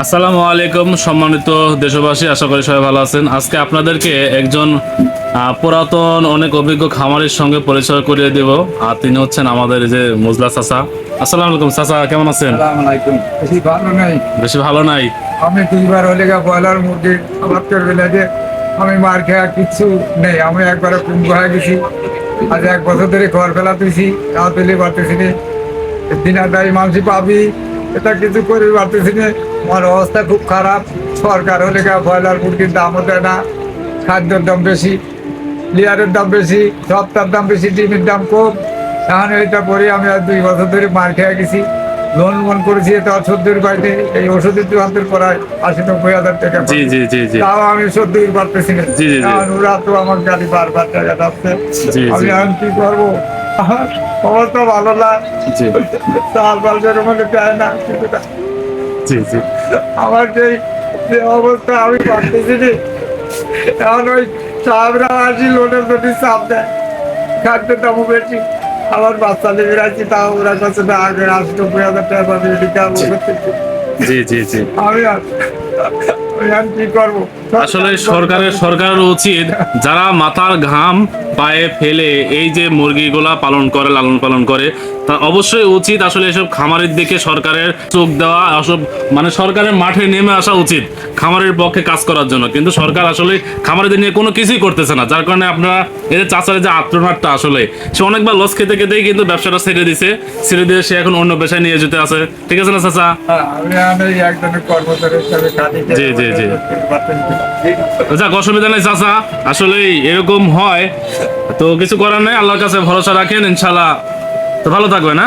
আসসালামু আলাইকুম সম্মানিত দেশবাসী, আশা করি সবাই ভালো আছেন। আজকে আপনাদেরকে একজন পুরাতন অনেক অভিজ্ঞ খামারের সঙ্গে পরিচয় করিয়ে দেব। আর তিনি হচ্ছেন আমাদের এই যে মজলা চাচা। আসসালামু আলাইকুম চাচা, কেমন আছেন? বেশি ভালো নাই। বেশি ভালো নাই? আমি দুইবার হলে ব্রয়লার মুরগি আবাদ করবে লাগে, আমি মার খেয়া কিচ্ছু নেই। আমি একবার কুম্ভ হয়ে গেছি, আজ 1 বছর ধরে ঘর ফেলা তুইছি, তাও তুলে পারতেছি না। দিনাদারি মানুষ পাবি, এটা কিছু করে পারতেছি না। আমার অবস্থা খুব খারাপ। সরকার হলে ব্রয়লার মুরগির দামও দেয় না, খাদ্যের দাম বেশি, লিয়ারের দাম বেশি, সপ্তাহের দাম বেশি, ডিমের দাম কম। এখন এটা পরে আমি আর 2 বছর ধরে মার খেয়ে গেছি। লোন করেছি, এটা 14 বাড়িতে এই ওষুধের দোকানের প্রায় 80-90 হাজার টাকা। জি জি জি জি তাও আমি সত্যি পারতেছি না। জি, জি, জি। কারণ ওরা তো আমার গাড়ি বারবার টাকা যাচ্ছে। জি, আমি জি। এখন কি করবো? আমার অবস্থা ভালো না। জি চাল বাজারের মধ্যে দেয় না কিছুটা। জি জি আমার যে অবস্থা আমি পারতেছি না। এখন ওই সাহেবরা আসি লোনের যদি চাপ দেয়, খাদ্যের দামও বেশি। আমার বাচ্চা লেগে আছি, তাও ওরা কাছে না আগে 80-90 হাজার টাকা পাবে। জি জি জি আমি আর কি করবো? আসলে সরকারের উচিত যারা মাথার ঘাম পায়ে ফেলে এই যে মুরগিগুলা পালন করে, লালন পালন করে, তা অবশ্যই উচিত আসলে এসব খামারের দিকে সরকারের চোখ দেওয়া, এসব মানে সরকারের মাঠে নেমে আসা উচিত খামারের পক্ষে কাজ করার জন্য। কিন্তু সরকার আসলে খামারিদের নিয়ে কোনো কিছুই করতেছে না, যার কারণে আপনারা এদের চাচার যে আত্মনাটটা, আসলে সে অনেকবার লস খেতে খেতেই কিন্তু ব্যবসাটা ছেড়ে দিয়ে সে এখন অন্য পেশায় নিয়ে যেতে আছে। ঠিক আছে না চাচা? আমি একজনের কর্মচারী হিসাবে কাজে জি, জি, জি। যাক, অসুবিধা নেই চাচা, আসলে এরকম হয় তো কিছু করার নেই। আল্লাহর কাছে ভরসা রাখেন, ইনশাল্লাহ তো ভালো থাকবে না।